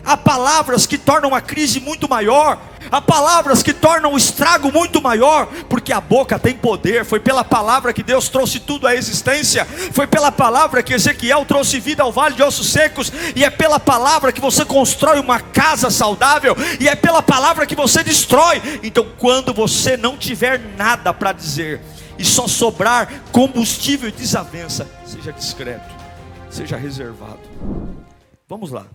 Há palavras que tornam a crise muito maior, há palavras que tornam o estrago muito maior, porque a boca tem poder. Foi pela palavra que Deus trouxe tudo à existência, foi pela palavra que Ezequiel trouxe vida ao vale de ossos secos, e é pela palavra que você constrói uma casa saudável, e é pela palavra que você destrói. Então, quando você não tiver nada para dizer, e só sobrar combustível e desavença, seja discreto, seja reservado. Vamos lá,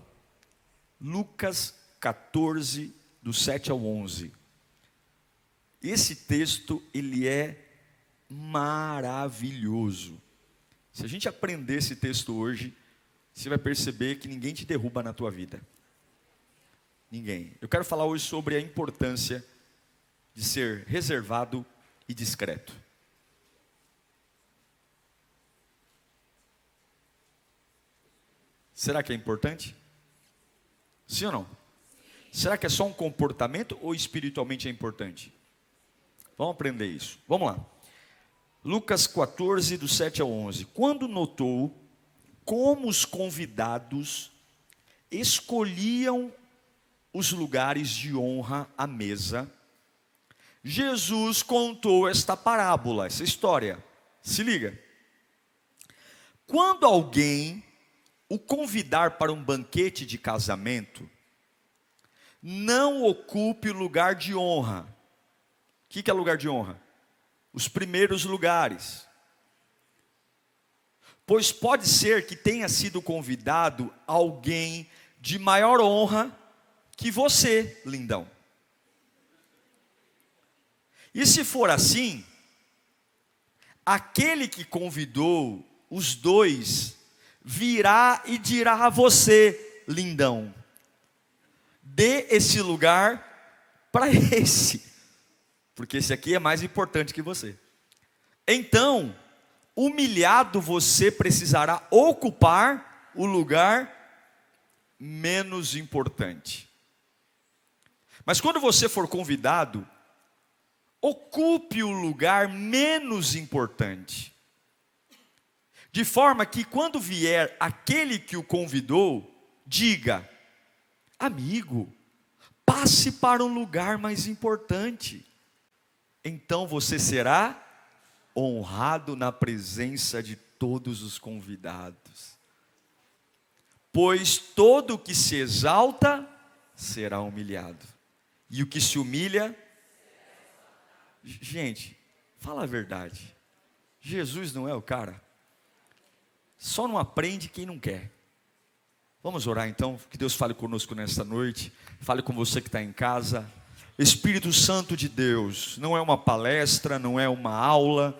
Lucas 14, do 7 ao 11. Esse texto, ele é maravilhoso. Se a gente aprender esse texto hoje, você vai perceber que ninguém te derruba na tua vida. Ninguém. Eu quero falar hoje sobre a importância de ser reservado e discreto. Será que é importante? Sim ou não? Será que é só um comportamento ou espiritualmente é importante? Vamos aprender isso. Vamos lá. Lucas 14, do 7 ao 11. Quando notou como os convidados escolhiam os lugares de honra à mesa, Jesus contou esta parábola, essa história. Se liga. Quando alguém o convidar para um banquete de casamento, não ocupe o lugar de honra. O que é lugar de honra? Os primeiros lugares. Pois pode ser que tenha sido convidado alguém de maior honra que você, lindão. E se for assim, aquele que convidou os dois virá e dirá a você, lindão, dê esse lugar para esse, porque esse aqui é mais importante que você. Então, humilhado, você precisará ocupar o lugar menos importante. Mas quando você for convidado, ocupe o lugar menos importante, de forma que quando vier aquele que o convidou, diga: amigo, passe para um lugar mais importante. Então você será honrado na presença de todos os convidados. Pois todo o que se exalta será humilhado, e o que se humilha... Gente, fala a verdade, Jesus não é o cara? Só não aprende quem não quer. Vamos orar então, que Deus fale conosco nesta noite, fale com você que está em casa. Espírito Santo de Deus, não é uma palestra, não é uma aula,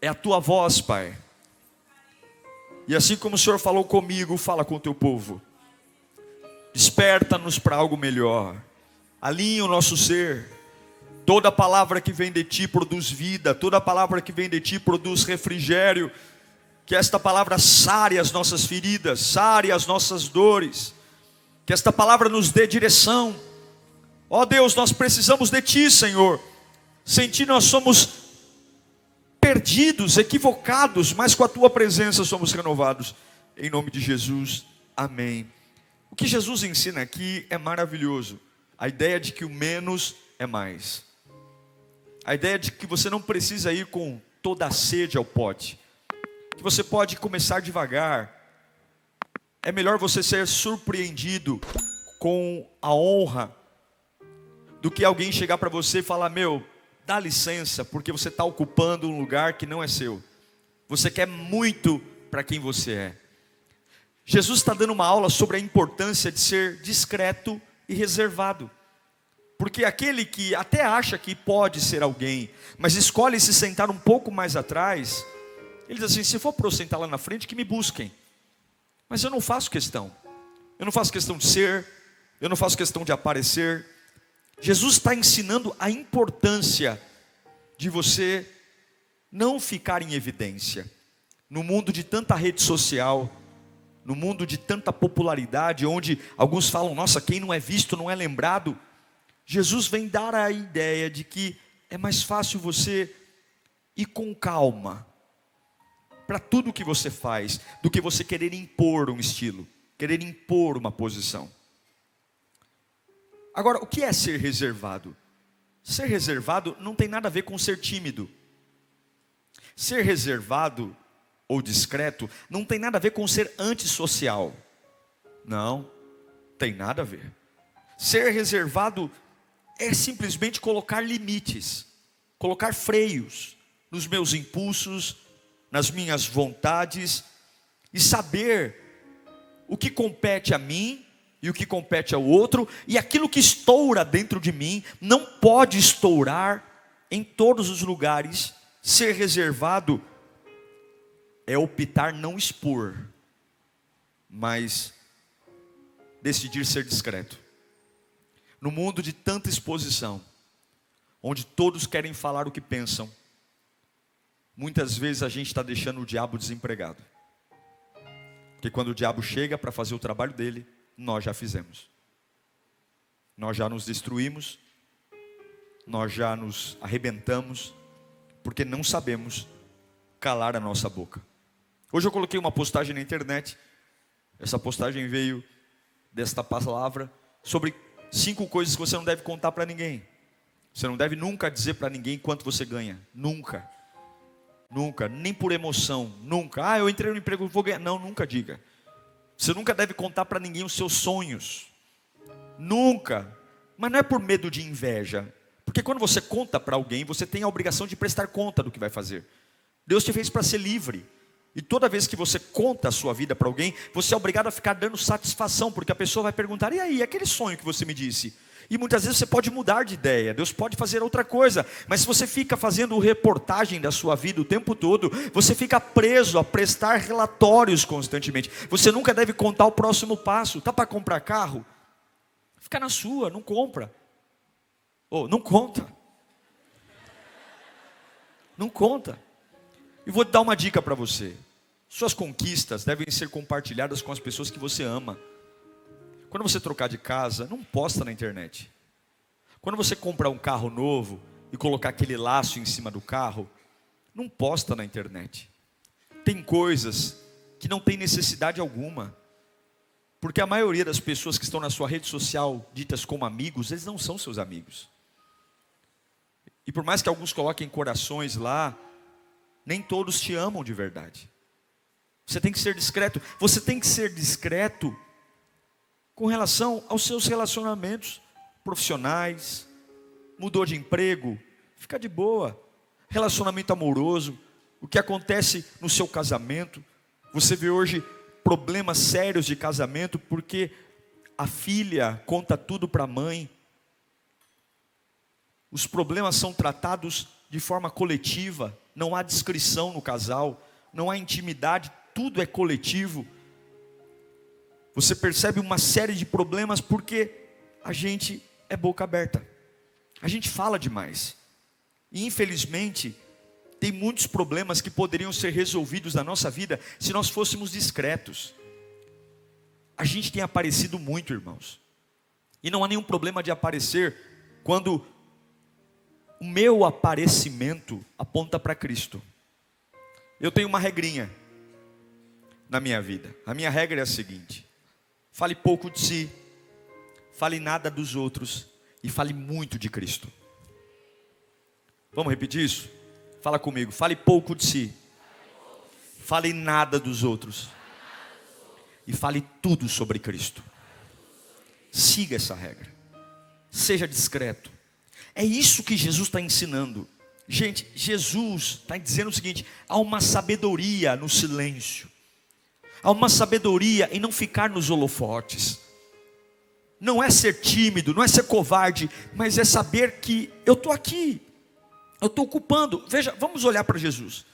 é a tua voz, Pai. E assim como o Senhor falou comigo, fala com o teu povo. Desperta-nos para algo melhor, alinha o nosso ser. Toda palavra que vem de ti produz vida, toda palavra que vem de ti produz refrigério. Que esta palavra sare as nossas feridas, sare as nossas dores, que esta palavra nos dê direção. Ó Deus, nós precisamos de ti, Senhor. Sem ti nós somos perdidos, equivocados, mas com a tua presença somos renovados. Em nome de Jesus, amém. O que Jesus ensina aqui é maravilhoso. A ideia de que o menos é mais. A ideia de que você não precisa ir com toda a sede ao pote, que você pode começar devagar. É melhor você ser surpreendido com a honra do que alguém chegar para você e falar: meu, dá licença, porque você está ocupando um lugar que não é seu. Você quer muito para quem você é. Jesus está dando uma aula sobre a importância de ser discreto e reservado. Porque aquele que até acha que pode ser alguém, mas escolhe se sentar um pouco mais atrás, ele diz assim: se for para eu sentar lá na frente, que me busquem. Mas eu não faço questão. Eu não faço questão de ser, eu não faço questão de aparecer. Jesus está ensinando a importância de você não ficar em evidência. No mundo de tanta rede social, no mundo de tanta popularidade, onde alguns falam: nossa, quem não é visto não é lembrado. Jesus vem dar a ideia de que é mais fácil você ir com calma para tudo o que você faz, do que você querer impor um estilo, querer impor uma posição. Agora, o que é ser reservado? Ser reservado não tem nada a ver com ser tímido. Ser reservado ou discreto não tem nada a ver com ser antissocial. Não, tem nada a ver. Ser reservado é simplesmente colocar limites, colocar freios nos meus impulsos, nas minhas vontades, e saber o que compete a mim e o que compete ao outro, e aquilo que estoura dentro de mim não pode estourar em todos os lugares. Ser reservado é optar não expor, mas decidir ser discreto. No mundo de tanta exposição, onde todos querem falar o que pensam, muitas vezes a gente está deixando o diabo desempregado. Porque quando o diabo chega para fazer o trabalho dele, nós já fizemos. Nós já nos destruímos, nós já nos arrebentamos, porque não sabemos calar a nossa boca. Hoje eu coloquei uma postagem na internet. Essa postagem veio desta palavra sobre 5 coisas que você não deve contar para ninguém. Você não deve nunca dizer para ninguém quanto você ganha. Nunca. Nunca, nem por emoção, nunca. Eu entrei no emprego, vou ganhar. Não, nunca diga. Você nunca deve contar para ninguém os seus sonhos. Nunca. Mas não é por medo de inveja. Porque quando você conta para alguém, você tem a obrigação de prestar conta do que vai fazer. Deus te fez para ser livre. E toda vez que você conta a sua vida para alguém, você é obrigado a ficar dando satisfação, porque a pessoa vai perguntar: e aí, aquele sonho que você me disse? E muitas vezes você pode mudar de ideia, Deus pode fazer outra coisa. Mas se você fica fazendo reportagem da sua vida o tempo todo, você fica preso a prestar relatórios constantemente. Você nunca deve contar o próximo passo. Está para comprar carro? Fica na sua, não compra. Não conta. Não conta. E vou te dar uma dica para você. Suas conquistas devem ser compartilhadas com as pessoas que você ama. Quando você trocar de casa, não posta na internet. Quando você comprar um carro novo e colocar aquele laço em cima do carro, não posta na internet. Tem coisas que não tem necessidade alguma. Porque a maioria das pessoas que estão na sua rede social, ditas como amigos, eles não são seus amigos. E por mais que alguns coloquem corações lá, nem todos te amam de verdade. Você tem que ser discreto. Você tem que ser discreto com relação aos seus relacionamentos profissionais. Mudou de emprego, fica de boa. Relacionamento amoroso, o que acontece no seu casamento. Você vê hoje problemas sérios de casamento porque a filha conta tudo para a mãe. Os problemas são tratados de forma coletiva, não há discrição no casal, não há intimidade, tudo é coletivo. Você percebe uma série de problemas porque a gente é boca aberta, a gente fala demais. E infelizmente, tem muitos problemas que poderiam ser resolvidos na nossa vida se nós fôssemos discretos. A gente tem aparecido muito, irmãos. E não há nenhum problema de aparecer quando o meu aparecimento aponta para Cristo. Eu tenho uma regrinha na minha vida. A minha regra é a seguinte: fale pouco de si, fale nada dos outros e fale muito de Cristo. Vamos repetir isso? Fala comigo. Fale pouco de si, fale nada dos outros e fale tudo sobre Cristo. Siga essa regra. Seja discreto. É isso que Jesus está ensinando. Gente, Jesus está dizendo o seguinte: há uma sabedoria no silêncio. Há uma sabedoria em não ficar nos holofotes. Não é ser tímido, não é ser covarde, mas é saber que eu estou aqui, eu estou ocupando. Veja, vamos olhar para Jesus.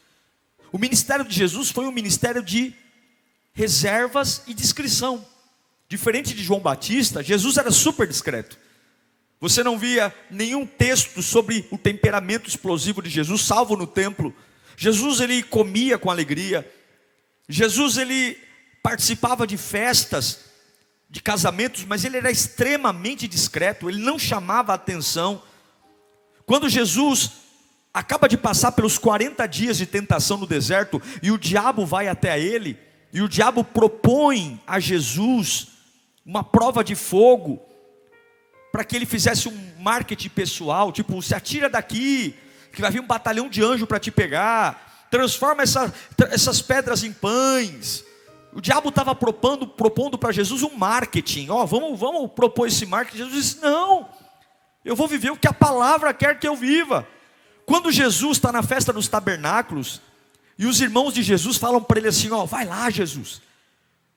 O ministério de Jesus foi um ministério de reservas e discrição. Diferente de João Batista, Jesus era super discreto. Você não via nenhum texto sobre o temperamento explosivo de Jesus, salvo no templo. Jesus, ele comia com alegria. Jesus, ele participava de festas, de casamentos, mas ele era extremamente discreto, ele não chamava a atenção. Quando Jesus acaba de passar pelos 40 dias de tentação no deserto, e o diabo vai até ele, e o diabo propõe a Jesus uma prova de fogo, para que ele fizesse um marketing pessoal, tipo, se atira daqui, que vai vir um batalhão de anjo para te pegar, transforma essas pedras em pães. O diabo estava propondo para Jesus um marketing, vamos propor esse marketing. Jesus disse, não, eu vou viver o que a palavra quer que eu viva. Quando Jesus está na festa dos tabernáculos, e os irmãos de Jesus falam para ele assim, vai lá Jesus,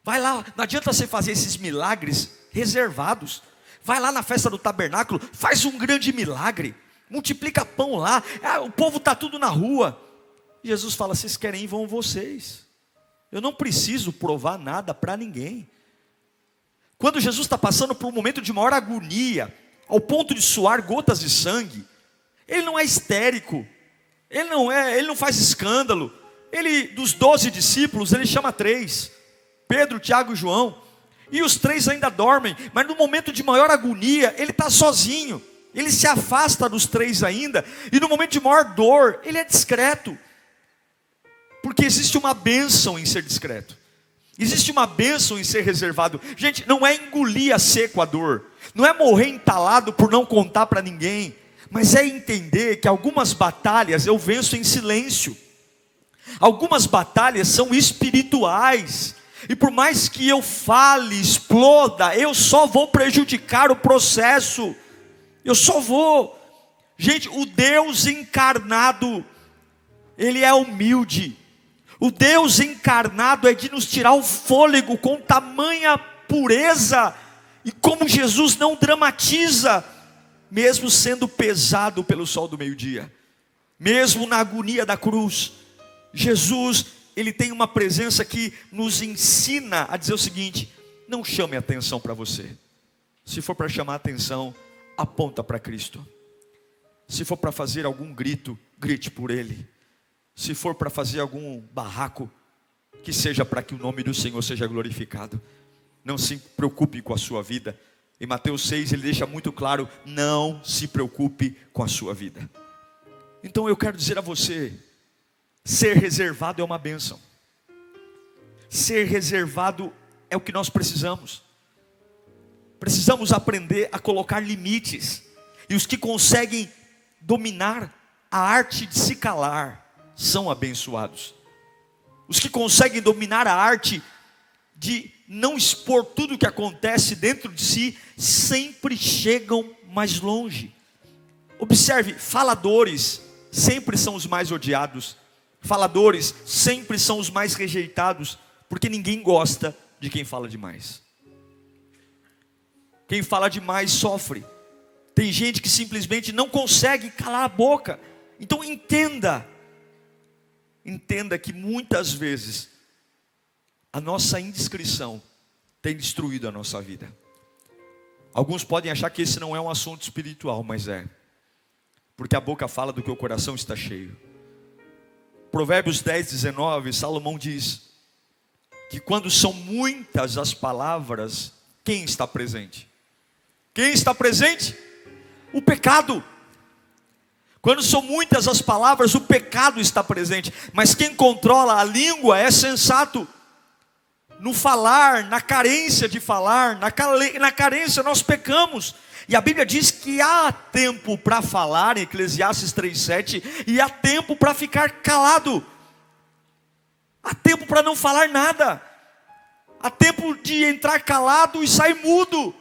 vai lá, não adianta você fazer esses milagres reservados, vai lá na festa do tabernáculo, faz um grande milagre, multiplica pão lá, o povo está tudo na rua. Jesus fala, vocês querem ir, vão vocês, eu não preciso provar nada para ninguém. Quando Jesus está passando por um momento de maior agonia, ao ponto de suar gotas de sangue, ele não é histérico, ele não faz escândalo. Ele, dos 12 discípulos, ele chama 3, Pedro, Tiago e João, e os 3 ainda dormem, mas no momento de maior agonia, ele está sozinho, ele se afasta dos 3 ainda, e no momento de maior dor, ele é discreto, porque existe uma bênção em ser discreto, existe uma bênção em ser reservado. Gente, não é engolir a seco a dor, não é morrer entalado por não contar para ninguém, mas é entender que algumas batalhas eu venço em silêncio. Algumas batalhas são espirituais, e por mais que eu fale, exploda, eu só vou prejudicar o processo, eu só vou. Gente, o Deus encarnado, ele é humilde, o Deus encarnado é de nos tirar o fôlego com tamanha pureza, e como Jesus não dramatiza, mesmo sendo pesado pelo sol do meio-dia, mesmo na agonia da cruz, Jesus, ele tem uma presença que nos ensina a dizer o seguinte: não chame atenção para você. Se for para chamar atenção, aponta para Cristo. Se for para fazer algum grito, grite por Ele. Se for para fazer algum barraco, que seja para que o nome do Senhor seja glorificado. Não se preocupe com a sua vida. Em Mateus 6 ele deixa muito claro, não se preocupe com a sua vida. Então eu quero dizer a você, ser reservado é uma bênção. Ser reservado é o que nós precisamos. Precisamos aprender a colocar limites. E os que conseguem dominar a arte de se calar são abençoados. Os que conseguem dominar a arte de não expor tudo o que acontece dentro de si sempre chegam mais longe. Observe, faladores sempre são os mais odiados. Faladores sempre são os mais rejeitados, porque ninguém gosta de quem fala demais. Quem fala demais sofre. Tem gente que simplesmente não consegue calar a boca. Então entenda que muitas vezes a nossa indiscrição tem destruído a nossa vida. Alguns podem achar que esse não é um assunto espiritual, mas é. Porque a boca fala do que o coração está cheio. Provérbios 10:19, Salomão diz que quando são muitas as palavras, quem está presente? Quem está presente? O pecado. Quando são muitas as palavras, o pecado está presente. Mas quem controla a língua é sensato. No falar, na carência de falar, na carência nós pecamos. E a Bíblia diz que há tempo para falar, em Eclesiastes 3:7, e há tempo para ficar calado. Há tempo para não falar nada. Há tempo de entrar calado e sair mudo.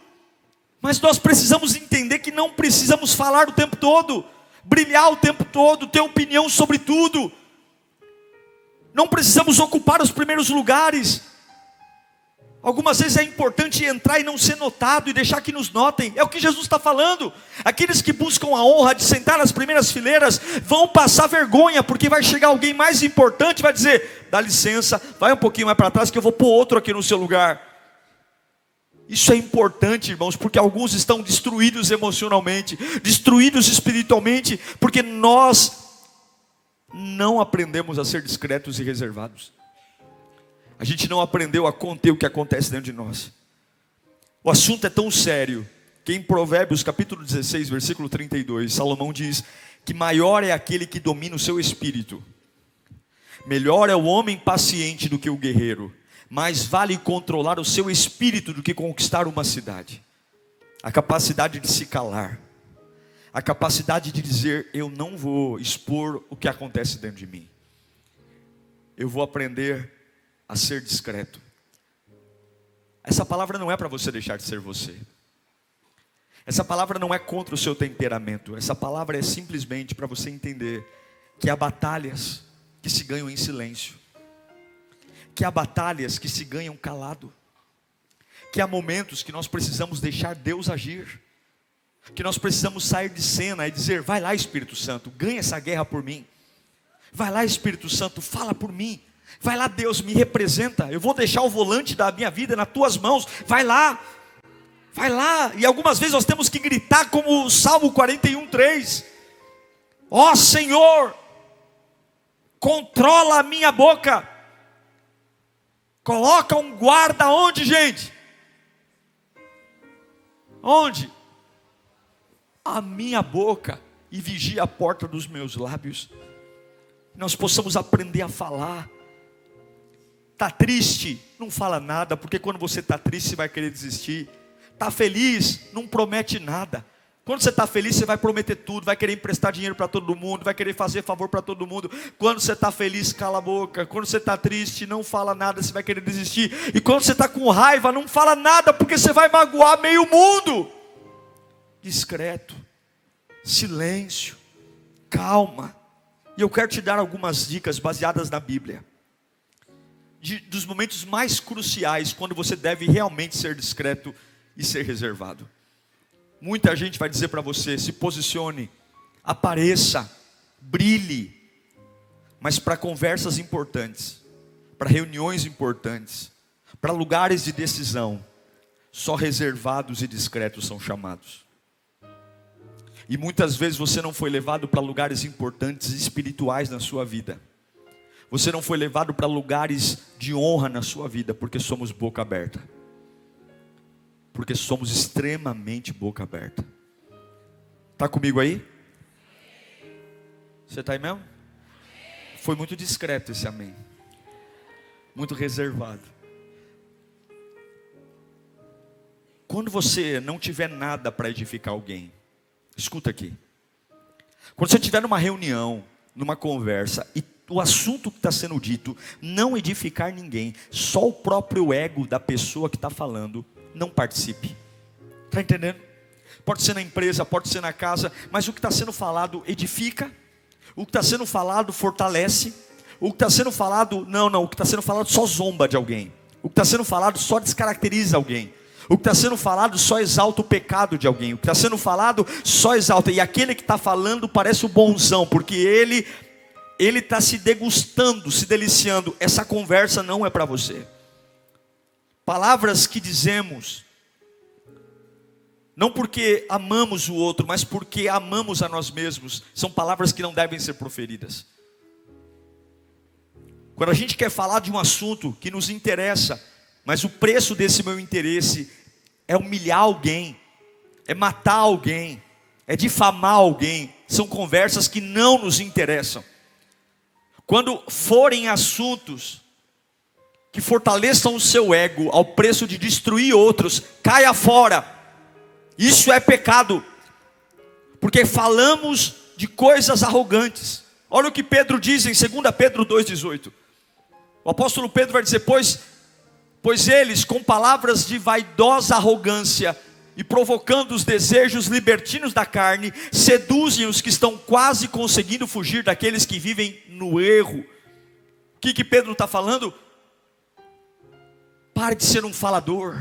Mas nós precisamos entender que não precisamos falar o tempo todo, brilhar o tempo todo, ter opinião sobre tudo. Não precisamos ocupar os primeiros lugares. Algumas vezes é importante entrar e não ser notado e deixar que nos notem. É o que Jesus está falando. Aqueles que buscam a honra de sentar nas primeiras fileiras vão passar vergonha, porque vai chegar alguém mais importante e vai dizer: dá licença, vai um pouquinho mais para trás que eu vou pôr outro aqui no seu lugar. Isso é importante, irmãos, porque alguns estão destruídos emocionalmente, destruídos espiritualmente, porque nós não aprendemos a ser discretos e reservados. A gente não aprendeu a conter o que acontece dentro de nós. O assunto é tão sério que em Provérbios capítulo 16, versículo 32, Salomão diz que maior é aquele que domina o seu espírito. Melhor é o homem paciente do que o guerreiro. Mais vale controlar o seu espírito do que conquistar uma cidade. a capacidade de se calar, a capacidade de dizer: eu não vou expor o que acontece dentro de mim, eu vou aprender a ser discreto. Essa palavra não é para você deixar de ser você. Essa palavra não é contra o seu temperamento. Essa palavra é simplesmente para você entender que há batalhas que se ganham em silêncio, que há batalhas que se ganham calado, que há momentos que nós precisamos deixar Deus agir, que nós precisamos sair de cena e dizer: vai lá, Espírito Santo, ganha essa guerra por mim. Vai lá, Espírito Santo, fala por mim. Vai lá, Deus, me representa. Eu vou deixar o volante da minha vida nas tuas mãos. Vai lá, vai lá. E algumas vezes nós temos que gritar como o Salmo 41:3: ó Senhor, controla a minha boca. Coloca um guarda onde, gente? Onde? A minha boca, e vigia a porta dos meus lábios. Nós possamos aprender a falar. Está triste? Não fala nada, porque quando você está triste você vai querer desistir. Está feliz? Não promete nada. Quando você está feliz você vai prometer tudo, vai querer emprestar dinheiro para todo mundo, vai querer fazer favor para todo mundo. Quando você está feliz, cala a boca. Quando você está triste, não fala nada, você vai querer desistir. E quando você está com raiva, não fala nada, porque você vai magoar meio mundo. Discreto, silêncio, calma. E eu quero te dar algumas dicas baseadas na Bíblia, dos momentos mais cruciais, quando você deve realmente ser discreto e ser reservado. Muita gente vai dizer para você: se posicione, apareça, brilhe. Mas para conversas importantes, para reuniões importantes, para lugares de decisão, só reservados e discretos são chamados. E muitas vezes você não foi levado para lugares importantes espirituais na sua vida. Você não foi levado para lugares de honra na sua vida, porque somos boca aberta. Porque somos extremamente boca aberta. Está comigo aí? Você está aí mesmo? Foi muito discreto esse amém. Muito reservado. Quando você não tiver nada para edificar alguém, escuta aqui. Quando você estiver numa reunião, numa conversa, e o assunto que está sendo dito não edificar ninguém, só o próprio ego da pessoa que está falando, não participe. Está entendendo? Pode ser na empresa, pode ser na casa, mas o que está sendo falado edifica, o que está sendo falado fortalece, o que está sendo falado, o que está sendo falado só zomba de alguém, o que está sendo falado só descaracteriza alguém, o que está sendo falado só exalta o pecado de alguém, o que está sendo falado só exalta, e aquele que está falando parece o bonzão, porque ele está se degustando, se deliciando. Essa conversa não é para você. Palavras que dizemos, não porque amamos o outro, mas porque amamos a nós mesmos, são palavras que não devem ser proferidas. Quando a gente quer falar de um assunto que nos interessa, mas o preço desse meu interesse é humilhar alguém, é matar alguém, é difamar alguém, são conversas que não nos interessam. Quando forem assuntos que fortaleçam o seu ego ao preço de destruir outros, caia fora. Isso é pecado, porque falamos de coisas arrogantes. Olha o que Pedro diz em 2 Pedro 2,18. O apóstolo Pedro vai dizer: pois eles, com palavras de vaidosa arrogância e provocando os desejos libertinos da carne, seduzem os que estão quase conseguindo fugir daqueles que vivem no erro. O que Pedro está falando? Pare de ser um falador.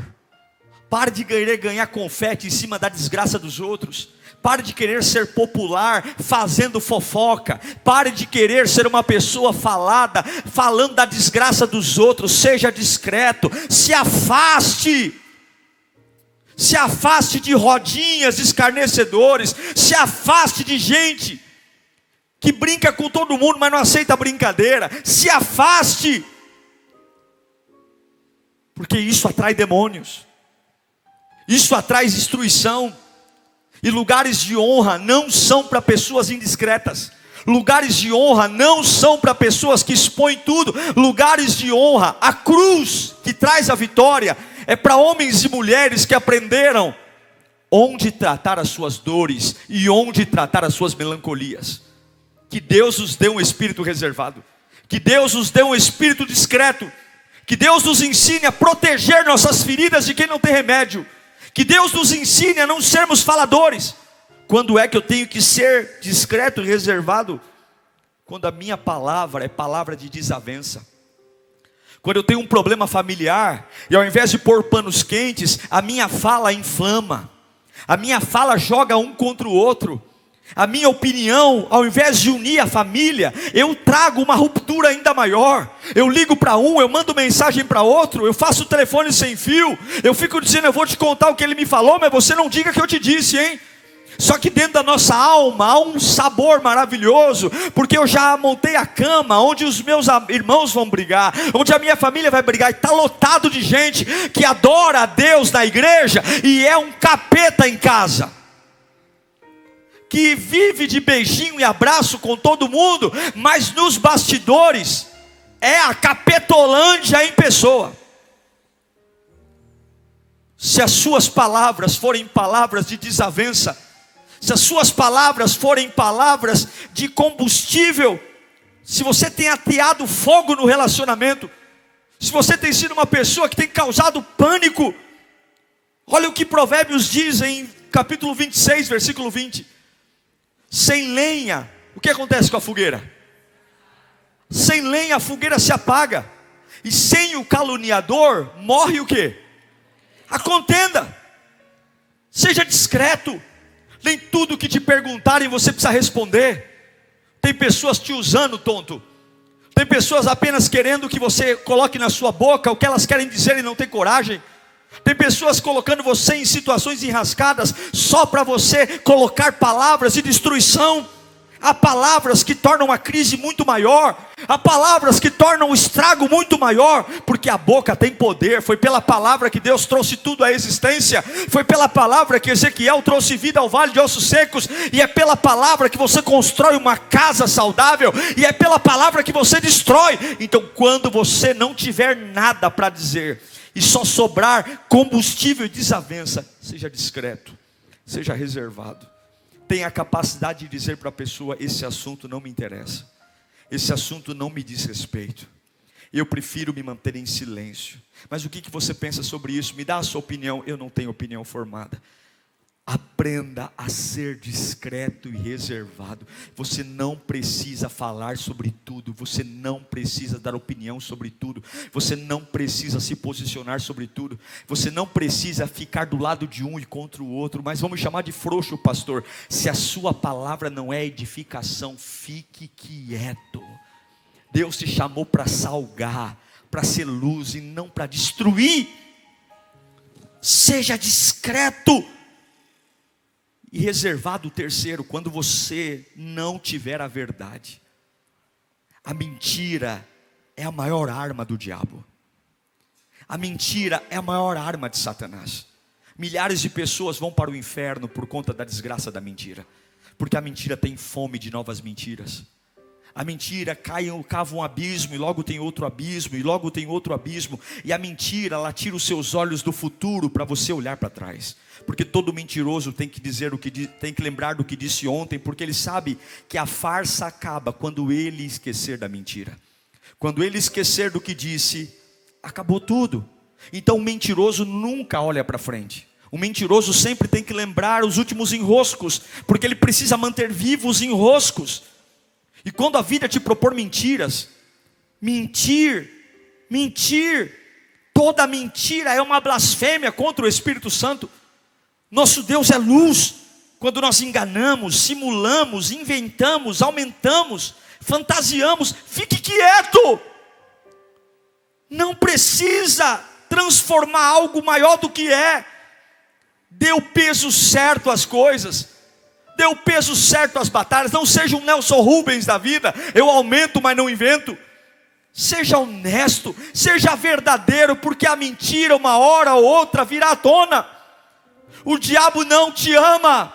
Pare de querer ganhar confete em cima da desgraça dos outros. Pare de querer ser popular fazendo fofoca. Pare de querer ser uma pessoa falada, falando da desgraça dos outros. Seja discreto. Se afaste. Se afaste de rodinhas escarnecedores. Se afaste de gente que brinca com todo mundo, mas não aceita brincadeira. Se afaste. Porque isso atrai demônios. Isso atrai destruição. E lugares de honra não são para pessoas indiscretas. Lugares de honra não são para pessoas que expõem tudo. Lugares de honra, a cruz que traz a vitória, é para homens e mulheres que aprenderam onde tratar as suas dores e onde tratar as suas melancolias. Que Deus nos dê um espírito reservado, que Deus nos dê um espírito discreto, que Deus nos ensine a proteger nossas feridas de quem não tem remédio, que Deus nos ensine a não sermos faladores. Quando é que eu tenho que ser discreto e reservado? Quando a minha palavra é palavra de desavença. Quando eu tenho um problema familiar, e ao invés de pôr panos quentes, a minha fala inflama, a minha fala joga um contra o outro, a minha opinião, ao invés de unir a família, eu trago uma ruptura ainda maior. Eu ligo para um, eu mando mensagem para outro, eu faço telefone sem fio, eu fico dizendo, eu vou te contar o que ele me falou, mas você não diga que eu te disse, hein? Só que dentro da nossa alma há um sabor maravilhoso, porque eu já montei a cama onde os meus irmãos vão brigar, onde a minha família vai brigar, e está lotado de gente que adora a Deus na igreja e é um capeta em casa, que vive de beijinho e abraço com todo mundo, mas nos bastidores é a capetolândia em pessoa. Se as suas palavras forem palavras de desavença, se as suas palavras forem palavras de combustível, se você tem ateado fogo no relacionamento, se você tem sido uma pessoa que tem causado pânico, olha o que Provérbios diz em capítulo 26, versículo 20. Sem lenha, o que acontece com a fogueira? Sem lenha a fogueira se apaga, e sem o caluniador morre o quê? A contenda. Seja discreto. Nem tudo que te perguntarem você precisa responder. Tem pessoas te usando, tonto. Tem pessoas apenas querendo que você coloque na sua boca o que elas querem dizer e não tem coragem. Tem pessoas colocando você em situações enrascadas só para você colocar palavras de destruição. Há palavras que tornam a crise muito maior, há palavras que tornam o estrago muito maior, porque a boca tem poder. Foi pela palavra que Deus trouxe tudo à existência, foi pela palavra que Ezequiel trouxe vida ao vale de ossos secos, e é pela palavra que você constrói uma casa saudável, e é pela palavra que você destrói. Então quando você não tiver nada para dizer, e só sobrar combustível e desavença, seja discreto, seja reservado. Tenha a capacidade de dizer para a pessoa, esse assunto não me interessa, esse assunto não me diz respeito, eu prefiro me manter em silêncio. Mas o que você pensa sobre isso? Me dá a sua opinião. Eu não tenho opinião formada. Aprenda a ser discreto e reservado. Você não precisa falar sobre tudo, você não precisa dar opinião sobre tudo, você não precisa se posicionar sobre tudo, você não precisa ficar do lado de um e contra o outro. Mas vamos chamar de frouxo, pastor. Se a sua palavra não é edificação, fique quieto. Deus te chamou para salgar, para ser luz e não para destruir. Seja discreto e reservado. O terceiro, quando você não tiver a verdade. A mentira é a maior arma do diabo. A mentira é a maior arma de Satanás. Milhares de pessoas vão para o inferno por conta da desgraça da mentira, porque a mentira tem fome de novas mentiras. A mentira cava um abismo, e logo tem outro abismo, e logo tem outro abismo. E a mentira, ela tira os seus olhos do futuro para você olhar para trás. Porque todo mentiroso tem que dizer tem que lembrar do que disse ontem, porque ele sabe que a farsa acaba quando ele esquecer da mentira. Quando ele esquecer do que disse, acabou tudo. Então o mentiroso nunca olha para frente. O mentiroso sempre tem que lembrar os últimos enroscos, porque ele precisa manter vivos os enroscos. E quando a vida te propor mentiras, mentir, toda mentira é uma blasfêmia contra o Espírito Santo. Nosso Deus é luz. Quando nós enganamos, simulamos, inventamos, aumentamos, fantasiamos, fique quieto. Não precisa transformar algo maior do que é. Dê o peso certo às coisas. Dê o peso certo às batalhas. Não seja um Nelson Rubens da vida. Eu aumento, mas não invento. Seja honesto, seja verdadeiro, porque a mentira uma hora ou outra virá à tona. O diabo não te ama.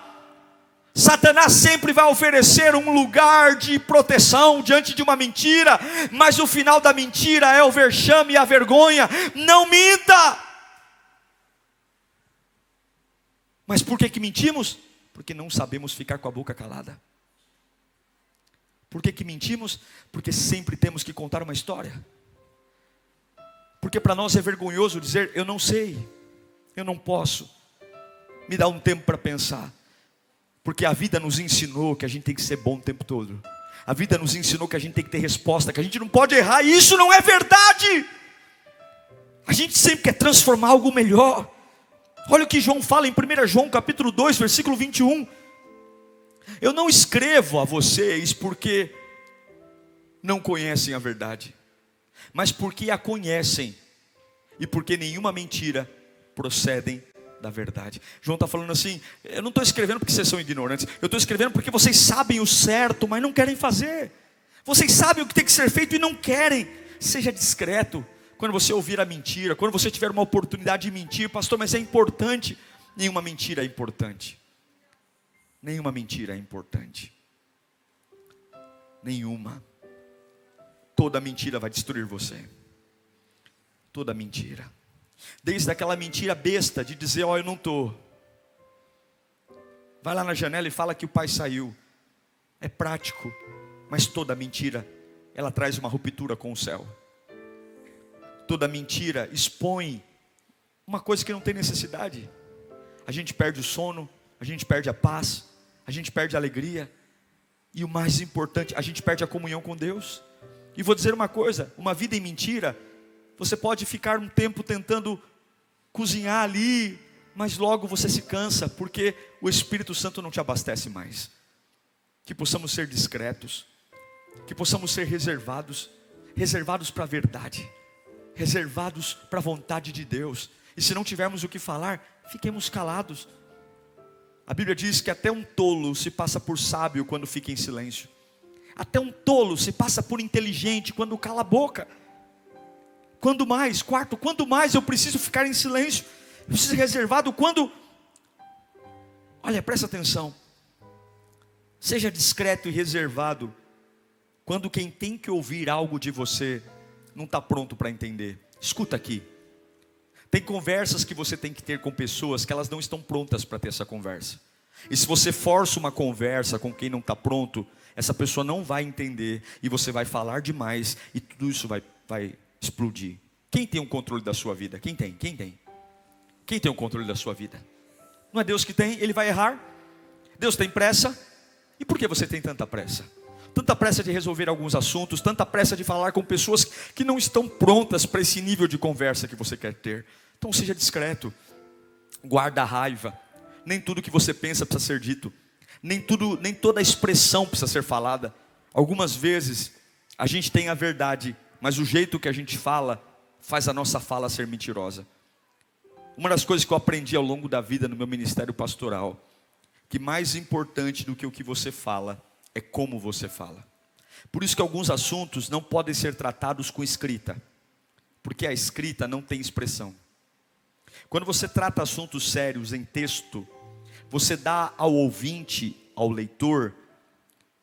Satanás sempre vai oferecer um lugar de proteção diante de uma mentira, mas o final da mentira é o vexame e a vergonha. Não minta. Mas por que mentimos? Porque não sabemos ficar com a boca calada. Por que mentimos? Porque sempre temos que contar uma história. Porque para nós é vergonhoso dizer, eu não sei, eu não posso. Me dá um tempo para pensar. Porque a vida nos ensinou que a gente tem que ser bom o tempo todo. A vida nos ensinou que a gente tem que ter resposta, que a gente não pode errar, e isso não é verdade. A gente sempre quer transformar algo melhor. Olha o que João fala em 1 João capítulo 2, versículo 21. Eu não escrevo a vocês porque não conhecem a verdade, mas porque a conhecem, e porque nenhuma mentira procedem da verdade. João está falando assim, eu não estou escrevendo porque vocês são ignorantes, eu estou escrevendo porque vocês sabem o certo, mas não querem fazer. Vocês sabem o que tem que ser feito e não querem. Seja discreto quando você ouvir a mentira, quando você tiver uma oportunidade de mentir. Pastor, mas é importante. Nenhuma mentira é importante. Nenhuma mentira é importante. Nenhuma. Toda mentira vai destruir você. Toda mentira. Desde aquela mentira besta de dizer, ó, eu não estou. Vai lá na janela e fala que o pai saiu. É prático, mas toda mentira, ela traz uma ruptura com o céu. Toda mentira expõe uma coisa que não tem necessidade. A gente perde o sono, a gente perde a paz, a gente perde a alegria. E o mais importante, a gente perde a comunhão com Deus. E vou dizer uma coisa, uma vida em mentira, você pode ficar um tempo tentando cozinhar ali, mas logo você se cansa, porque o Espírito Santo não te abastece mais. Que possamos ser discretos, que possamos ser reservados para a verdade, reservados para a vontade de Deus. E se não tivermos o que falar, fiquemos calados. A Bíblia diz que até um tolo se passa por sábio quando fica em silêncio. Até um tolo se passa por inteligente quando cala a boca. Quando mais eu preciso ficar em silêncio, eu preciso ser reservado quando... Olha, presta atenção. Seja discreto e reservado quando quem tem que ouvir algo de você não está pronto para entender. Escuta aqui. Tem conversas que você tem que ter com pessoas que elas não estão prontas para ter essa conversa. E se você força uma conversa com quem não está pronto, essa pessoa não vai entender, e você vai falar demais, e tudo isso vai explodir. Quem tem o controle da sua vida? Quem tem? Quem tem o controle da sua vida? Não é Deus que tem? Ele vai errar? Deus tem pressa? E por que você tem tanta pressa? Tanta pressa de resolver alguns assuntos, tanta pressa de falar com pessoas que não estão prontas para esse nível de conversa que você quer ter. Então seja discreto, guarda a raiva. Nem tudo que você pensa precisa ser dito, nem toda a expressão precisa ser falada. Algumas vezes a gente tem a verdade, mas o jeito que a gente fala faz a nossa fala ser mentirosa. Uma das coisas que eu aprendi ao longo da vida no meu ministério pastoral, que mais importante do que o que você fala é como você fala. Por isso que alguns assuntos não podem ser tratados com escrita, porque a escrita não tem expressão. Quando você trata assuntos sérios em texto, você dá ao ouvinte, ao leitor,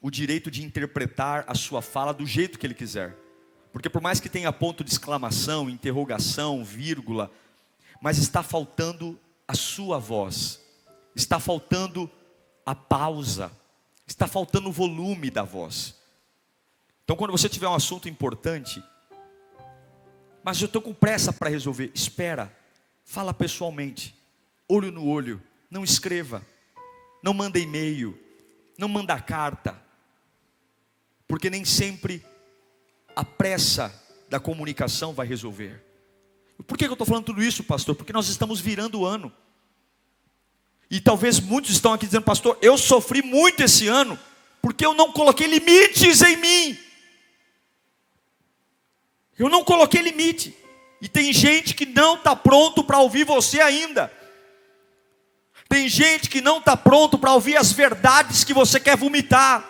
o direito de interpretar a sua fala do jeito que ele quiser. Porque por mais que tenha ponto de exclamação, interrogação, vírgula, mas está faltando a sua voz, está faltando a pausa, está faltando o volume da voz. Então quando você tiver um assunto importante, mas eu estou com pressa para resolver, espera, fala pessoalmente, olho no olho, não escreva, não manda e-mail, não manda carta, porque nem sempre a pressa da comunicação vai resolver. Por que eu estou falando tudo isso, pastor? Porque nós estamos virando o ano. E talvez muitos estão aqui dizendo, pastor, eu sofri muito esse ano, porque eu não coloquei limites em mim. Eu não coloquei limite. E tem gente que não está pronto para ouvir você ainda. Tem gente que não está pronto para ouvir as verdades que você quer vomitar.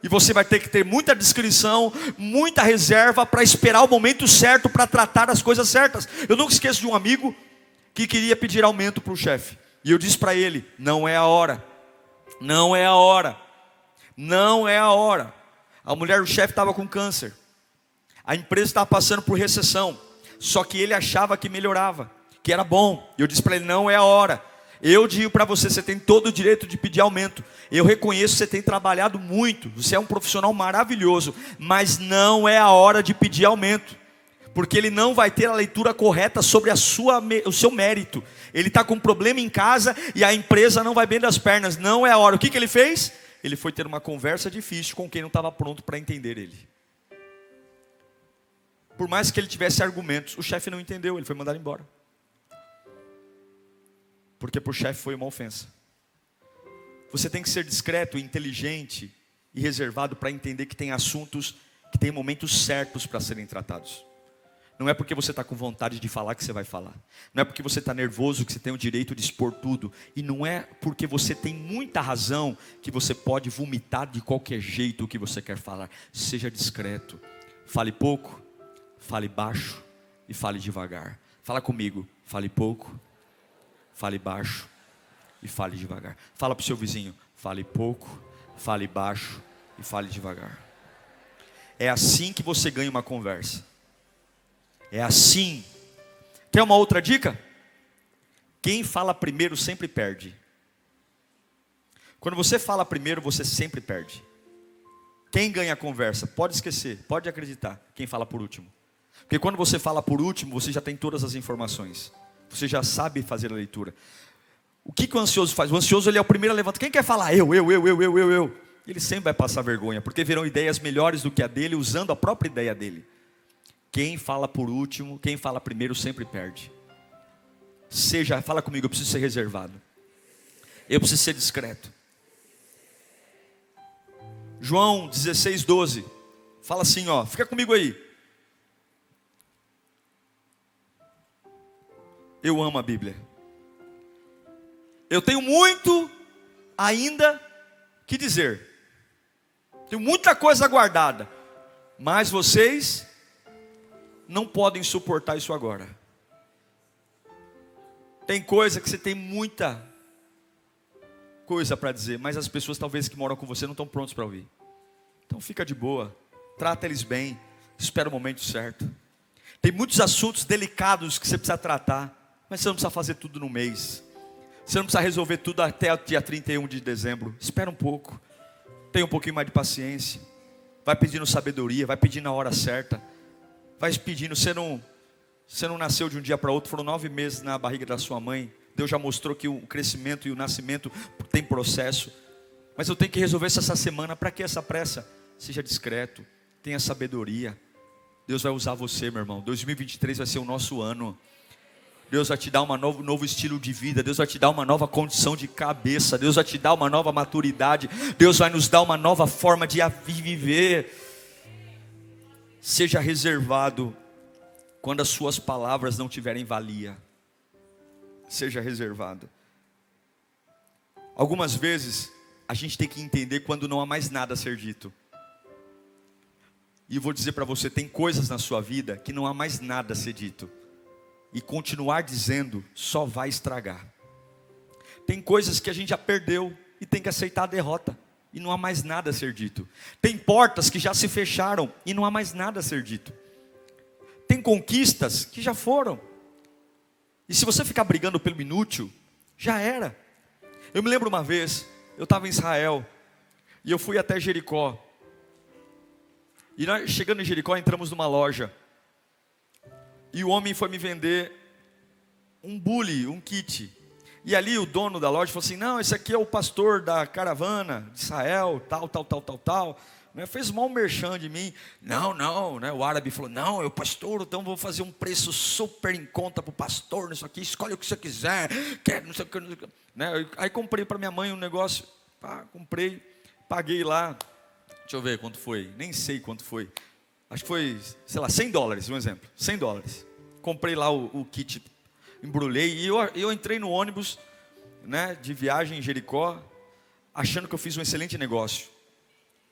E você vai ter que ter muita discrição, muita reserva para esperar o momento certo para tratar as coisas certas. Eu nunca esqueço de um amigo que queria pedir aumento para o chefe. E eu disse para ele, não é a hora. Não é a hora. Não é a hora. A mulher do chefe estava com câncer. A empresa estava passando por recessão. Só que ele achava que melhorava, que era bom. E eu disse para ele, não é a hora. Eu digo para você, você tem todo o direito de pedir aumento. Eu reconheço que você tem trabalhado muito, você é um profissional maravilhoso, mas não é a hora de pedir aumento, porque ele não vai ter a leitura correta sobre o seu mérito. Ele está com um problema em casa e a empresa não vai bem das pernas. Não é a hora. O que ele fez? Ele foi ter uma conversa difícil com quem não estava pronto para entender ele. Por mais que ele tivesse argumentos, o chefe não entendeu, ele foi mandado embora. Porque para o chefe foi uma ofensa. Você tem que ser discreto, inteligente e reservado para entender que tem assuntos, que tem momentos certos para serem tratados. Não é porque você está com vontade de falar que você vai falar. Não é porque você está nervoso que você tem o direito de expor tudo. E não é porque você tem muita razão que você pode vomitar de qualquer jeito o que você quer falar. Seja discreto. Fale pouco, fale baixo e fale devagar. Fala comigo. Fale pouco, fale baixo e fale devagar. Fala para o seu vizinho. Fale pouco, fale baixo e fale devagar. É assim que você ganha uma conversa. É assim. Quer uma outra dica? Quem fala primeiro sempre perde. Quando você fala primeiro, você sempre perde. Quem ganha a conversa? Pode esquecer, pode acreditar. Quem fala por último. Porque quando você fala por último, você já tem todas as informações. Você já sabe fazer a leitura. O que o ansioso faz? O ansioso, ele é o primeiro a levantar. Quem quer falar? Eu. Ele sempre vai passar vergonha, porque verão ideias melhores do que a dele, usando a própria ideia dele. Quem fala por último, quem fala primeiro sempre perde. Fala comigo, eu preciso ser reservado. Eu preciso ser discreto. João 16:12. Fala assim, ó, fica comigo aí. Eu amo a Bíblia. Eu tenho muito ainda que dizer. Tenho muita coisa guardada. Mas vocês não podem suportar isso agora. Tem coisa que você tem muita coisa para dizer, mas as pessoas talvez que moram com você não estão prontos para ouvir. Então fica de boa, trata eles bem, espera o momento certo. Tem muitos assuntos delicados que você precisa tratar, mas você não precisa fazer tudo no mês. Você não precisa resolver tudo até o dia 31 de dezembro. Espera um pouco, tenha um pouquinho mais de paciência. Vai pedindo sabedoria, vai pedindo a hora certa. Vai pedindo, você não nasceu de um dia para outro, foram 9 meses na barriga da sua mãe. Deus já mostrou que o crescimento e o nascimento tem processo. Mas eu tenho que resolver isso essa semana. Para que essa pressa? Seja discreto, tenha sabedoria. Deus vai usar você, meu irmão. 2023 vai ser o nosso ano. Deus vai te dar um novo estilo de vida. Deus vai te dar uma nova condição de cabeça. Deus vai te dar uma nova maturidade. Deus vai nos dar uma nova forma de viver. Seja reservado quando as suas palavras não tiverem valia. Seja reservado. Algumas vezes a gente tem que entender quando não há mais nada a ser dito. E eu vou dizer para você, tem coisas na sua vida que não há mais nada a ser dito. E continuar dizendo só vai estragar. Tem coisas que a gente já perdeu e tem que aceitar a derrota. E não há mais nada a ser dito. Tem portas que já se fecharam e não há mais nada a ser dito. Tem conquistas que já foram. E se você ficar brigando pelo inútil, já era. Eu me lembro uma vez, eu estava em Israel e eu fui até Jericó. E nós, chegando em Jericó, entramos numa loja. E o homem foi me vender um bule, um kit. E ali o dono da loja falou assim, não, esse aqui é o pastor da caravana de Israel, tal. Fez mal merchan de mim. Não, né? O árabe falou, não, eu pastor, então vou fazer um preço super em conta para o pastor, nisso aqui, escolhe o que você quiser, quer, não sei o que. Né? Aí comprei para minha mãe um negócio, comprei, paguei lá, deixa eu ver quanto foi, nem sei quanto foi. Acho que foi, sei lá, $100, um exemplo, $100. Comprei lá o kit, embrulhei e eu entrei no ônibus, né, de viagem em Jericó, achando que eu fiz um excelente negócio.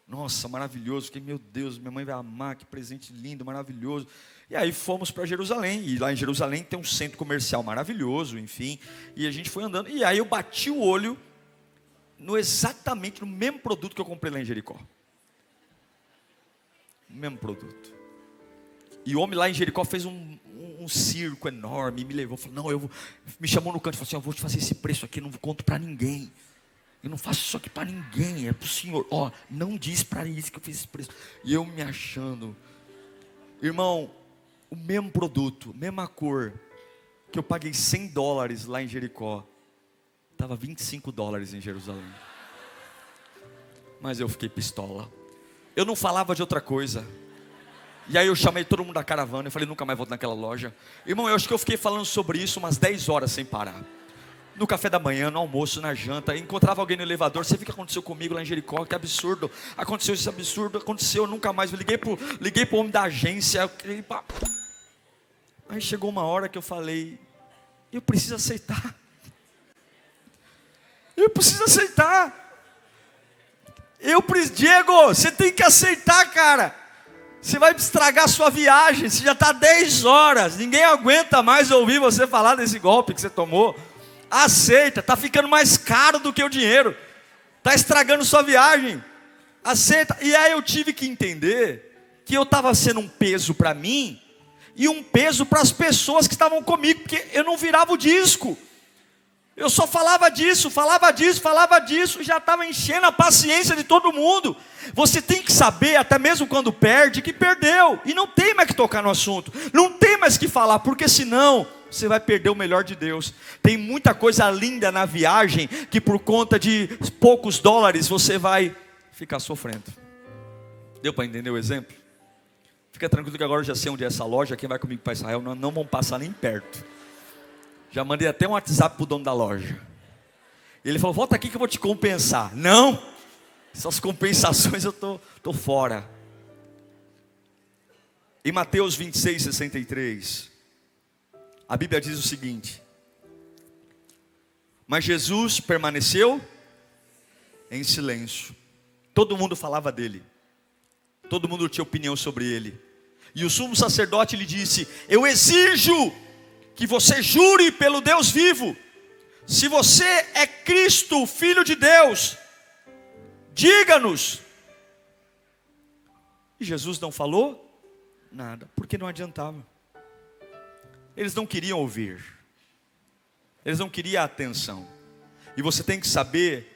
Nossa, maravilhoso, fiquei, meu Deus, minha mãe vai amar, que presente lindo, maravilhoso. E aí fomos para Jerusalém, e lá em Jerusalém tem um centro comercial maravilhoso, enfim. E a gente foi andando, e aí eu bati o olho exatamente no mesmo produto que eu comprei lá em Jericó. O mesmo produto. E o homem lá em Jericó fez um circo enorme, me levou, falou, não, me chamou no canto e falou assim, eu vou te fazer esse preço aqui, não conto para ninguém. Eu não faço isso aqui para ninguém, é para o senhor. Ó, não diz para isso que eu fiz esse preço. E eu me achando. Irmão, o mesmo produto, mesma cor, que eu paguei $100 lá em Jericó, estava $25 em Jerusalém. Mas eu fiquei pistola. Eu não falava de outra coisa. E aí eu chamei todo mundo da caravana, eu falei, nunca mais volto naquela loja. Irmão, eu acho que eu fiquei falando sobre isso umas 10 horas sem parar. No café da manhã, no almoço, na janta, encontrava alguém no elevador. Você viu o que aconteceu comigo lá em Jericó? Que absurdo, aconteceu esse absurdo, aconteceu, nunca mais. Eu liguei pro homem da agência. Aí chegou uma hora que eu falei, eu preciso aceitar. Eu preciso aceitar. Diego, você tem que aceitar, cara. Você vai estragar a sua viagem, você já está 10 horas, ninguém aguenta mais ouvir você falar desse golpe que você tomou. Aceita, está ficando mais caro do que o dinheiro, está estragando sua viagem, aceita. E aí eu tive que entender que eu estava sendo um peso para mim, e um peso para as pessoas que estavam comigo, porque eu não virava o disco, eu só falava disso, e já estava enchendo a paciência de todo mundo. Você tem que saber, até mesmo quando perde, que perdeu, e não tem mais que tocar no assunto, não tem mais que falar, porque senão você vai perder o melhor de Deus. Tem muita coisa linda na viagem, que por conta de poucos dólares, você vai ficar sofrendo. Deu para entender o exemplo? Fica tranquilo que agora eu já sei onde é essa loja, quem vai comigo para Israel, não vão passar nem perto. Já mandei até um WhatsApp para o dono da loja. Ele falou, volta aqui que eu vou te compensar. Não, essas compensações eu tô fora. Em Mateus 26:63, a Bíblia diz o seguinte: mas Jesus permaneceu em silêncio. Todo mundo falava dele, todo mundo tinha opinião sobre ele. E o sumo sacerdote lhe disse, eu exijo que você jure pelo Deus vivo, se você é Cristo, Filho de Deus, diga-nos. E Jesus não falou nada, porque não adiantava. Eles não queriam ouvir, eles não queriam a atenção. E você tem que saber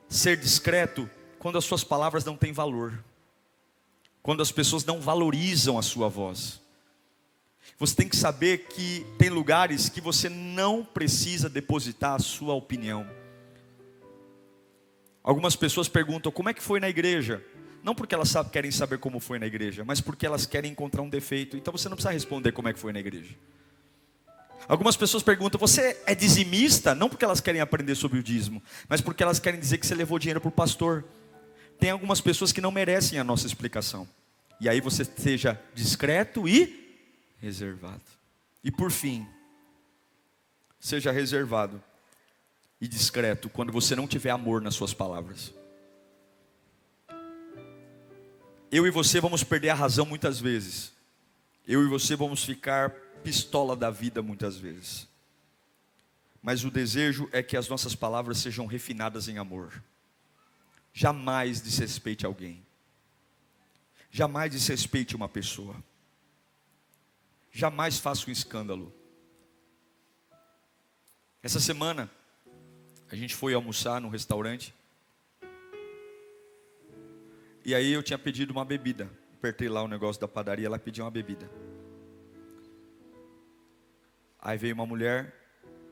ser discreto quando as suas palavras não têm valor, quando as pessoas não valorizam a sua voz. Você tem que saber que tem lugares que você não precisa depositar a sua opinião. Algumas pessoas perguntam, como é que foi na igreja? Não porque elas querem saber como foi na igreja, mas porque elas querem encontrar um defeito. Então você não precisa responder como é que foi na igreja. Algumas pessoas perguntam, você é dizimista? Não porque elas querem aprender sobre o dízimo, mas porque elas querem dizer que você levou dinheiro para o pastor. Tem algumas pessoas que não merecem a nossa explicação. E aí você seja discreto e reservado. E por fim, seja reservado e discreto quando você não tiver amor nas suas palavras. Eu e você vamos perder a razão muitas vezes. Eu e você vamos ficar pistola da vida muitas vezes. Mas o desejo é que as nossas palavras sejam refinadas em amor. Jamais desrespeite alguém. Jamais desrespeite uma pessoa. Jamais faça um escândalo. Essa semana, a gente foi almoçar num restaurante. E aí eu tinha pedido uma bebida. Apertei lá o negócio da padaria, ela pediu uma bebida. Aí veio uma mulher.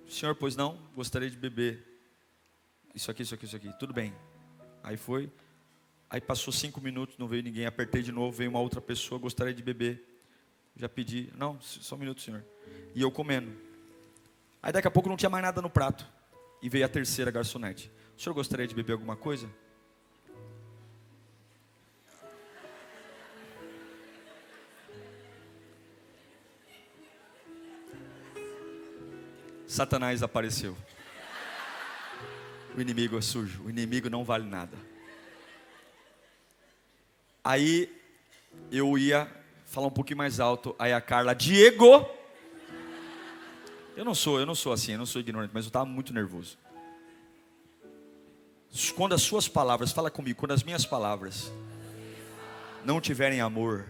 Senhor, pois não? Gostaria de beber. Isso aqui. Tudo bem. Aí foi. Aí passou 5 minutos, não veio ninguém. Apertei de novo, veio uma outra pessoa. Gostaria de beber. Já pedi, não, só um minuto, senhor. E eu comendo. Aí daqui a pouco não tinha mais nada no prato. E veio a terceira garçonete. O senhor gostaria de beber alguma coisa? Satanás apareceu. O inimigo é sujo, o inimigo não vale nada. Aí eu ia falar um pouquinho mais alto. Aí a Carla, Diego. Eu não sou assim, eu não sou ignorante, mas eu estava muito nervoso. Quando as suas palavras, fala comigo, quando as minhas palavras não tiverem amor,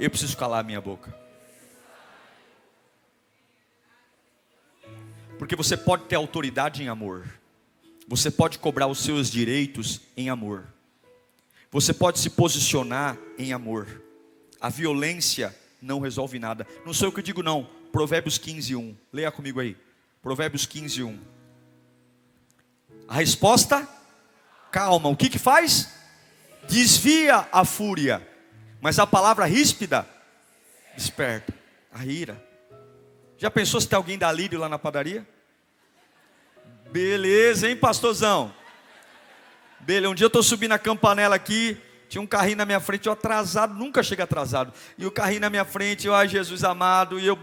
Eu preciso calar a minha boca. Porque você pode ter autoridade em amor. Você pode cobrar os seus direitos em amor. Você pode se posicionar em amor. A violência não resolve nada. Não sou eu que digo não. Provérbios 15:1. Leia comigo aí. Provérbios 15:1. A resposta? Calma. O que faz? Desvia a fúria. Mas a palavra ríspida desperta a ira. Já pensou se tem alguém da Lírio lá na padaria? Beleza, hein, pastorzão? Beleza, um dia eu estou subindo a campanela aqui, tinha um carrinho na minha frente, eu atrasado, nunca chego atrasado. E o carrinho na minha frente, ai Jesus amado, e eu,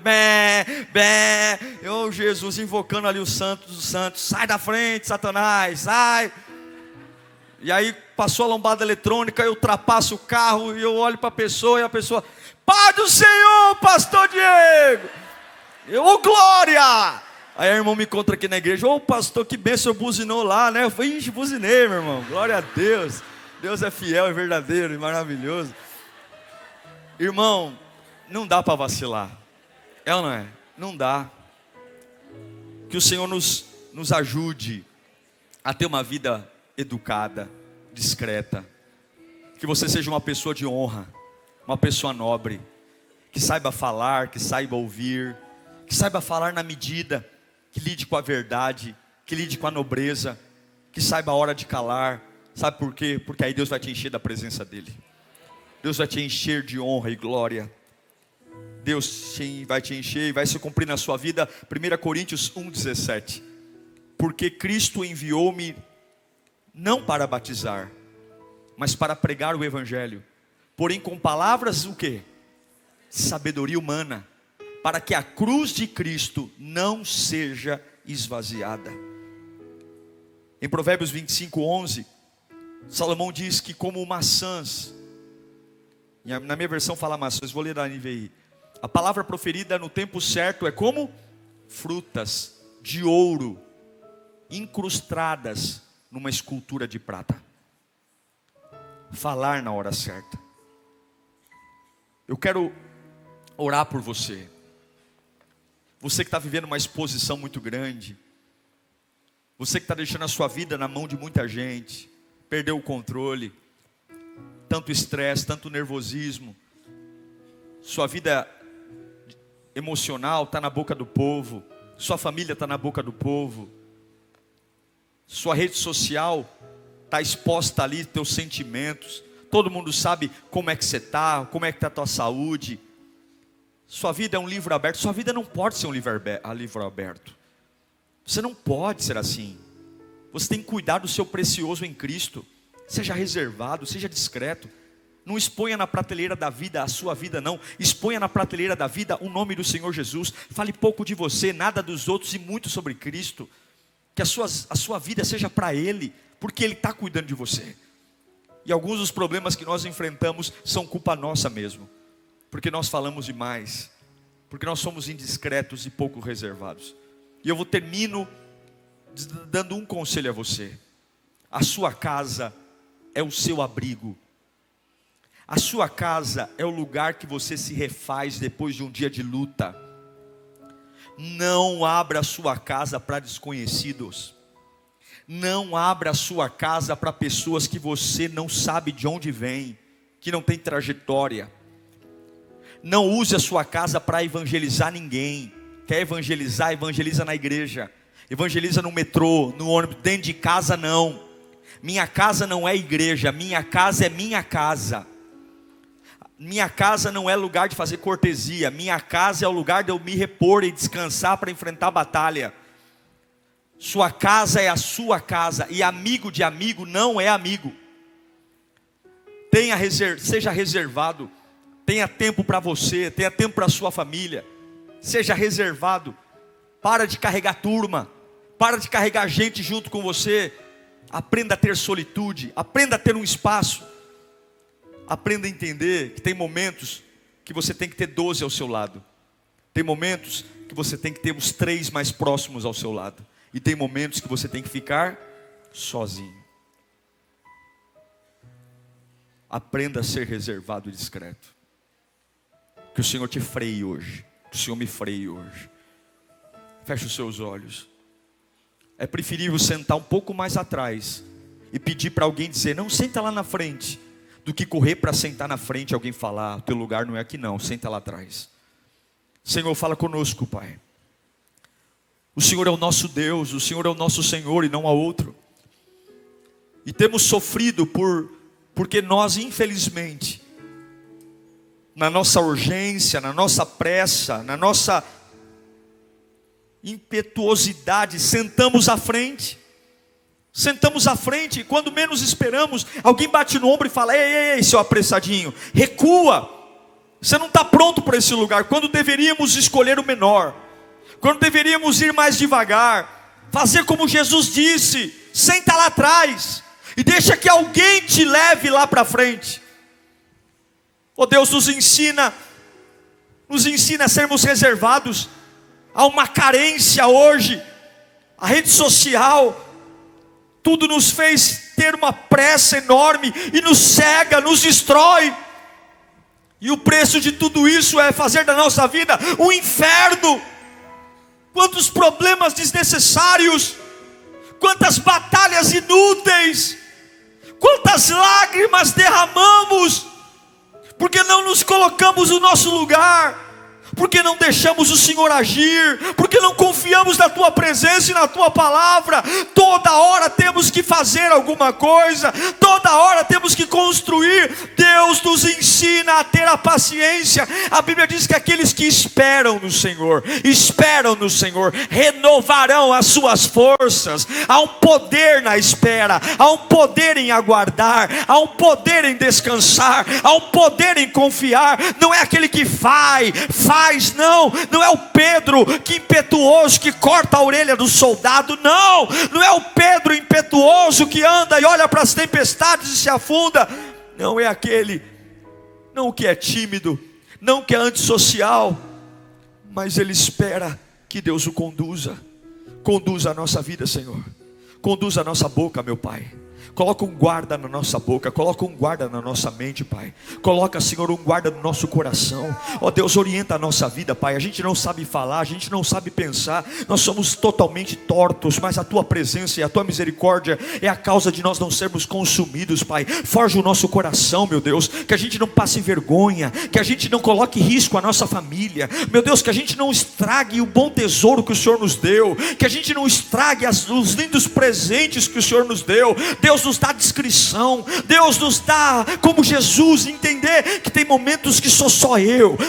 eu Jesus invocando ali os santos, sai da frente, Satanás, sai. E aí passou a lombada eletrônica, eu ultrapasso o carro, e eu olho para a pessoa, e a pessoa, Pai do Senhor, pastor Diego, ô glória! Aí a irmã me encontra aqui na igreja, ô pastor, que bênção, buzinou lá, né? Eu falei, buzinei, meu irmão, glória a Deus. Deus é fiel, é verdadeiro e maravilhoso. Irmão, não dá para vacilar. É ou não é? Não dá. Que o Senhor nos ajude a ter uma vida educada, discreta. Que você seja uma pessoa de honra, uma pessoa nobre, que saiba falar, que saiba ouvir, que saiba falar na medida, que lide com a verdade, que lide com a nobreza, que saiba a hora de calar. Sabe por quê? Porque aí Deus vai te encher da presença dEle. Deus vai te encher de honra e glória. Deus vai te encher e vai se cumprir na sua vida. 1 Coríntios 1,17. Porque Cristo enviou-me não para batizar, mas para pregar o Evangelho. Porém com palavras o quê? Sabedoria humana, para que a cruz de Cristo não seja esvaziada. Em Provérbios 25:11, Salomão diz que como maçãs, na minha versão fala maçãs, vou ler da NVI, a palavra proferida no tempo certo é como frutas de ouro, incrustadas numa escultura de prata. Falar na hora certa. Eu quero orar por você. Você que está vivendo uma exposição muito grande. Você que está deixando a sua vida na mão de muita gente. Perdeu o controle. Tanto estresse, tanto nervosismo. Sua vida emocional está na boca do povo. Sua família está na boca do povo. Sua rede social está exposta ali, teus sentimentos. Todo mundo sabe como é que você está, como é que está a tua saúde. Sua vida é um livro aberto. Sua vida não pode ser um livro aberto. Você não pode ser assim. Você tem que cuidar do seu precioso em Cristo. Seja reservado, seja discreto. Não exponha na prateleira da vida a sua vida, não. Exponha na prateleira da vida o nome do Senhor Jesus. Fale pouco de você, nada dos outros e muito sobre Cristo. Que a sua vida seja para Ele, porque Ele está cuidando de você. E alguns dos problemas que nós enfrentamos são culpa nossa mesmo. Porque nós falamos demais. Porque nós somos indiscretos e pouco reservados. E eu termino dando um conselho a você. A sua casa é o seu abrigo. A sua casa é o lugar que você se refaz depois de um dia de luta. Não abra a sua casa para desconhecidos. Não abra a sua casa para pessoas que você não sabe de onde vem, que não tem trajetória. Não use a sua casa para evangelizar ninguém. Quer evangelizar? Evangeliza na igreja. Evangeliza no metrô, no ônibus. Dentro de casa não. Minha casa não é igreja. Minha casa é minha casa. Minha casa não é lugar de fazer cortesia. Minha casa é o lugar de eu me repor e descansar para enfrentar a batalha. Sua casa é a sua casa. E amigo de amigo não é amigo. Seja reservado. Tenha tempo para você. Tenha tempo para a sua família. Seja reservado. Para de carregar turma. Para de carregar gente junto com você. Aprenda a ter solitude. Aprenda a ter um espaço. Aprenda a entender que tem momentos que você tem que ter 12 ao seu lado. Tem momentos que você tem que ter os 3 mais próximos ao seu lado. E tem momentos que você tem que ficar sozinho. Aprenda a ser reservado e discreto. Que o Senhor te freie hoje. Que o Senhor me freie hoje. Feche os seus olhos. É preferível sentar um pouco mais atrás e pedir para alguém dizer, não, senta lá na frente, do que correr para sentar na frente e alguém falar, o teu lugar não é aqui não, senta lá atrás. Senhor, fala conosco, Pai. O Senhor é o nosso Deus, o Senhor é o nosso Senhor e não há outro. E temos sofrido porque nós, infelizmente, na nossa urgência, na nossa pressa, na nossa impetuosidade, sentamos à frente. Sentamos à frente e quando menos esperamos, alguém bate no ombro e fala, ei, seu apressadinho, recua. Você não está pronto para esse lugar. Quando deveríamos escolher o menor, quando deveríamos ir mais devagar, fazer como Jesus disse, senta lá atrás e deixa que alguém te leve lá para frente. Oh Deus, nos ensina a sermos reservados. Há uma carência hoje, a rede social, tudo nos fez ter uma pressa enorme e nos cega, nos destrói. E o preço de tudo isso é fazer da nossa vida um inferno. Quantos problemas desnecessários, quantas batalhas inúteis, quantas lágrimas derramamos, porque não nos colocamos no nosso lugar, porque não deixamos o Senhor agir, porque não confiamos na Tua presença e na Tua palavra. Toda hora temos que fazer alguma coisa, toda hora temos que construir. Deus nos ensina a ter a paciência. A Bíblia diz que aqueles que esperam no Senhor, renovarão as suas forças. Há um poder na espera, há um poder em aguardar, há um poder em descansar, há um poder em confiar. Não é aquele que faz, não é o Pedro que impetuoso que corta a orelha do soldado, não é o Pedro impetuoso que anda e olha para as tempestades e se afunda, não é aquele, não que é tímido, não que é antissocial, mas ele espera que Deus o conduza a nossa vida, Senhor, conduza a nossa boca, meu Pai. Coloca um guarda na nossa boca, coloca um guarda na nossa mente, Pai. Coloca, Senhor, um guarda no nosso coração. Ó Deus, orienta a nossa vida, Pai. A gente não sabe falar, a gente não sabe pensar, nós somos totalmente tortos, mas a Tua presença e a Tua misericórdia é a causa de nós não sermos consumidos, Pai. Forja o nosso coração, meu Deus, que a gente não passe vergonha, que a gente não coloque risco à nossa família, meu Deus, que a gente não estrague o bom tesouro que o Senhor nos deu, que a gente não estrague os lindos presentes que o Senhor nos deu. Deus nos dá discrição, Deus nos dá, como Jesus, entender que tem momentos que sou só eu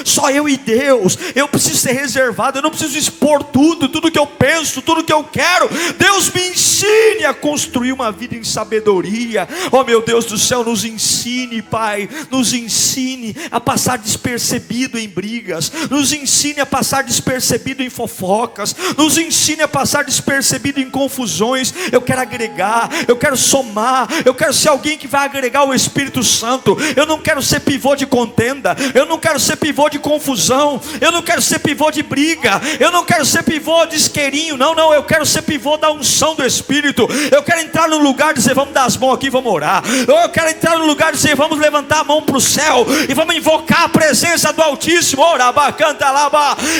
e Deus. Eu preciso ser reservado, eu não preciso expor tudo que eu penso, tudo que eu quero. Deus me ensine a construir uma vida em sabedoria. Oh meu Deus do céu, nos ensine, Pai, nos ensine a passar despercebido em brigas, nos ensine a passar despercebido em fofocas, nos ensine a passar despercebido em confusões. Eu quero agregar, eu quero somar, eu quero ser alguém que vai agregar o Espírito Santo. Eu não quero ser pivô de contenda, eu não quero ser pivô de confusão, eu não quero ser pivô de briga, eu não quero ser pivô de isqueirinho, não, eu quero ser pivô da unção do Espírito. Eu quero entrar no lugar e dizer, vamos dar as mãos aqui, vamos orar. Eu quero entrar no lugar e dizer, vamos levantar a mão para o céu e vamos invocar a presença do Altíssimo.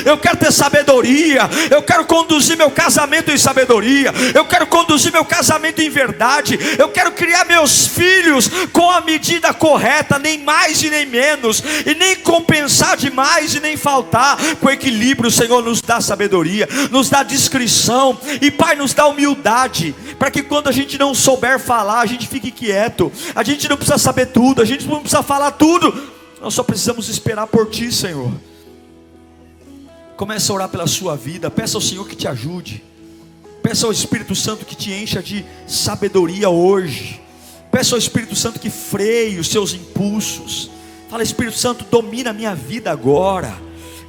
Eu quero ter sabedoria, eu quero conduzir meu casamento em sabedoria, eu quero conduzir meu casamento em verdade, eu quero criar meus filhos com a medida correta, nem mais e nem menos, e nem compensar demais e nem faltar. Com equilíbrio, o Senhor nos dá sabedoria, nos dá discrição, e Pai, nos dá humildade, para que quando a gente não souber falar, a gente fique quieto. A gente não precisa saber tudo, a gente não precisa falar tudo, nós só precisamos esperar por Ti, Senhor. Comece a orar pela sua vida, peça ao Senhor que te ajude. Peça ao Espírito Santo que te encha de sabedoria hoje. Peça ao Espírito Santo que freie os seus impulsos. Fala, Espírito Santo, domina a minha vida agora.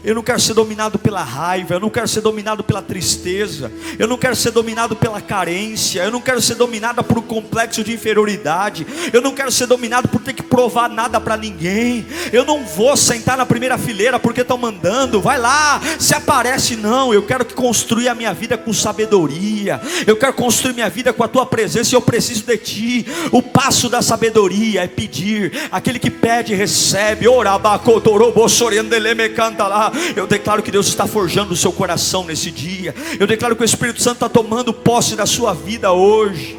Eu não quero ser dominado pela raiva, eu não quero ser dominado pela tristeza, eu não quero ser dominado pela carência, eu não quero ser dominado por um complexo de inferioridade, eu não quero ser dominado por ter que provar nada para ninguém. Eu não vou sentar na primeira fileira porque estão mandando, vai lá, se aparece. Não, eu quero construir a minha vida com sabedoria, eu quero construir minha vida com a tua presença, e eu preciso de ti. O passo da sabedoria é pedir. Aquele que pede recebe. Eu declaro que Deus está forjando o seu coração nesse dia. Eu declaro que o Espírito Santo está tomando posse da sua vida hoje.